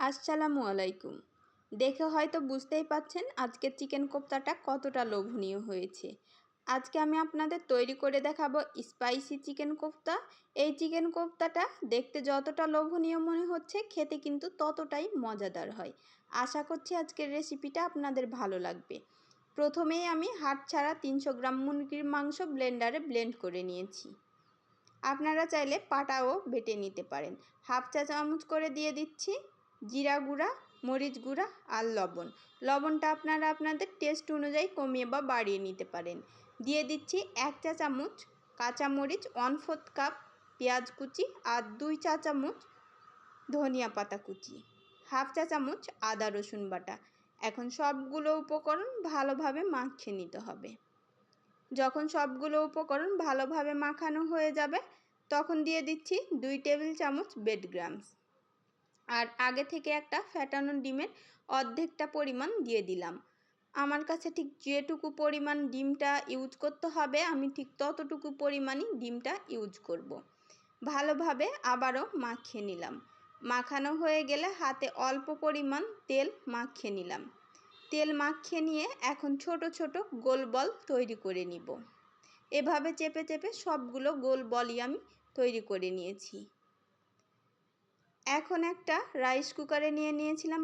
আসসালামু আলাইকুম। দেখে হয়তো বুঝতেই পাচ্ছেন আজকের চিকেন কোফতাটা কতটা লোভনীয় হয়েছে। আজকে আমি আপনাদের তৈরি করে দেখাবো স্পাইসি চিকেন কোফতা। এই চিকেন কোফতাটা দেখতে যতটা লোভনীয় মনে হচ্ছে, খেতে কিন্তু ততটাই মজাদার হয়। আশা করছি আজকের রেসিপিটা আপনাদের ভালো লাগবে। প্রথমেই আমি হাড় ছাড়া 300 গ্রাম মুরগির মাংস ব্লেন্ডারে ব্লেন্ড করে নিয়েছি। আপনারা চাইলে পাটাও বেটে নিতে পারেন। হাফ চা চামচ করে দিয়ে দিচ্ছি জিরা গুঁড়া, মরিচ গুঁড়া আর লবণ। লবণটা আপনারা আপনাদের টেস্ট অনুযায়ী কমিয়ে বা বাড়িয়ে নিতে পারেন। দিয়ে দিচ্ছি 1 চা চামচ কাঁচামরিচ, 1/4 কাপ পেঁয়াজ কুচি আর 2 চা চামচ ধনিয়া পাতা কুচি, হাফ চা চামচ আদা রসুন বাটা। এখন সবগুলো উপকরণ ভালোভাবে মাখিয়ে নিতে হবে। যখন সবগুলো উপকরণ ভালোভাবে মাখানো হয়ে যাবে, তখন দিয়ে দিচ্ছি 2 টেবিল চামচ বেডগ্রামস। আর আগে থেকে একটা ফ্যাটানো ডিমের অর্ধেকটা পরিমাণ দিয়ে দিলাম। আমার কাছে ঠিক যেটুকু পরিমাণ ডিমটা ইউজ করতে হবে, আমি ঠিক ততটুকু পরিমাণই ডিমটা ইউজ করব। ভালোভাবে আবারও মাখিয়ে নিলাম। মাখানো হয়ে গেলে হাতে অল্প পরিমাণ তেল মাখিয়ে নিলাম। তেল মাখিয়ে নিয়ে এখন ছোট ছোট গোল বল তৈরি করে নিব। এভাবে চেপে চেপে সবগুলো গোল বলই আমি তৈরি করে নিয়েছি। এখন একটা রাইস কুকারে নিয়ে নিয়েছিলাম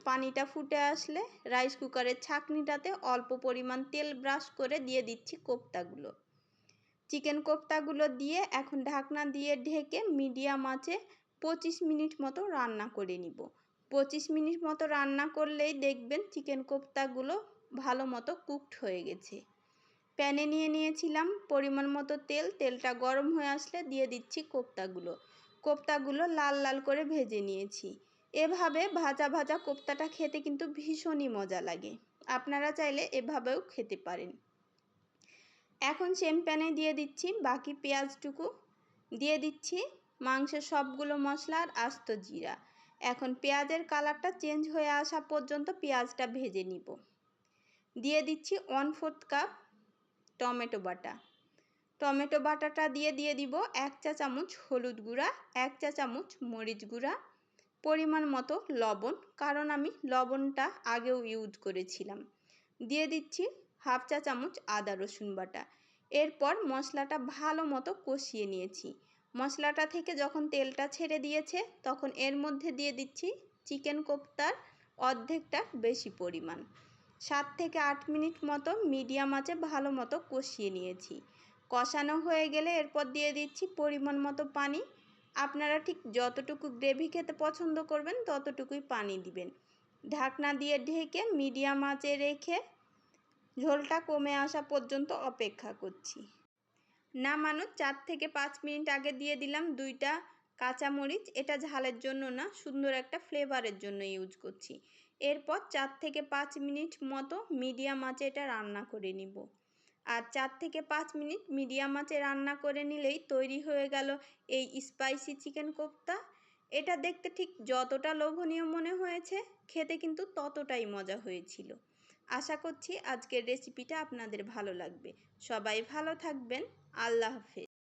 পানিটা ফুটে আসলে রাইস কুকারের ছাঁকনিটাতে অল্প পরিমাণ তেল ব্রাশ করে দিয়ে দিচ্ছি কোফতাগুলো। চিকেন কোফতাগুলো দিয়ে এখন ঢাকনা দিয়ে ঢেকে মিডিয়াম আঁচে 25 মিনিট মতো রান্না করে নিব। 25 মিনিট মতো রান্না করলেই দেখবেন চিকেন কোফতাগুলো ভালো মতো কুকড হয়ে গেছে। প্যানে নিয়ে নিয়েছিলাম পরিমাণ মতো তেল। তেলটা গরম হয়ে আসলে দিয়ে দিচ্ছি কোফতাগুলো লাল লাল করে ভেজে নিয়েছি। এভাবে ভাজা ভাজা কোফতাটা খেতে কিন্তু ভীষণই মজা লাগে। আপনারা চাইলে এভাবেও খেতে পারেন। এখন সেম প্যানে দিয়ে দিচ্ছি বাকি পেঁয়াজটুকু, দিয়ে দিচ্ছি মাংসের সবগুলো মশলা আর আস্ত জিরা। এখন পেঁয়াজের কালারটা চেঞ্জ হয়ে আসা পর্যন্ত পেঁয়াজটা ভেজে নিব। দিয়ে দিচ্ছি 1/4 কাপ টমেটো বাটা। টমেটো বাটাটা দিয়ে দিব 1 চা চামচ হলুদ গুঁড়া, 1 চা চামচ মরিচ গুঁড়া, পরিমাণ মতো লবণ, কারণ আমি লবণটা আগেও ইউজ করেছিলাম। দিয়ে দিচ্ছি হাফ চা চামচ আদা রসুন বাটা। এরপর মশলাটা ভালো মতো কষিয়ে নিয়েছি। মশলাটা থেকে যখন তেলটা ছেড়ে দিয়েছে, তখন এর মধ্যে দিয়ে দিচ্ছি চিকেন কোফতার অর্ধেকটা বেশি পরিমাণ। 7 থেকে 8 মিনিট মতো মিডিয়াম আঁচে ভালো মতো কষিয়ে নিয়েছি। কষানো হয়ে গেলে এরপর দিয়ে দিচ্ছি পরিমাণ মতো পানি। আপনারা ঠিক যতটুকু গ্রেভি খেতে পছন্দ করবেন ততটুকুই পানি দিবেন। ঢাকনা দিয়ে ঢেকে মিডিয়াম আঁচে রেখে ঝোলটা কমে আসা পর্যন্ত অপেক্ষা করছি। নামানোর 4 থেকে 5 মিনিট আগে দিয়ে দিলাম 2টা কাঁচামরিচ। এটা ঝালের জন্য না, সুন্দর একটা ফ্লেভারের জন্য ইউজ করছি। এরপর 4 থেকে 5 মিনিট মতো মিডিয়াম আঁচে এটা রান্না করে নিব। আর 4 থেকে 5 মিনিট মিডিয়াম আঁচে রান্না করে নিলেই তৈরি হয়ে গেল এই স্পাইসি চিকেন কোফতা। এটা দেখতে ঠিক যতটা লোভনীয় মনে হয়েছে, খেতে কিন্তু ততটাই মজা হয়েছিল। আশা করছি আজকের রেসিপিটা আপনাদের ভালো লাগবে। সবাই ভালো থাকবেন। আল্লাহ হাফেজ।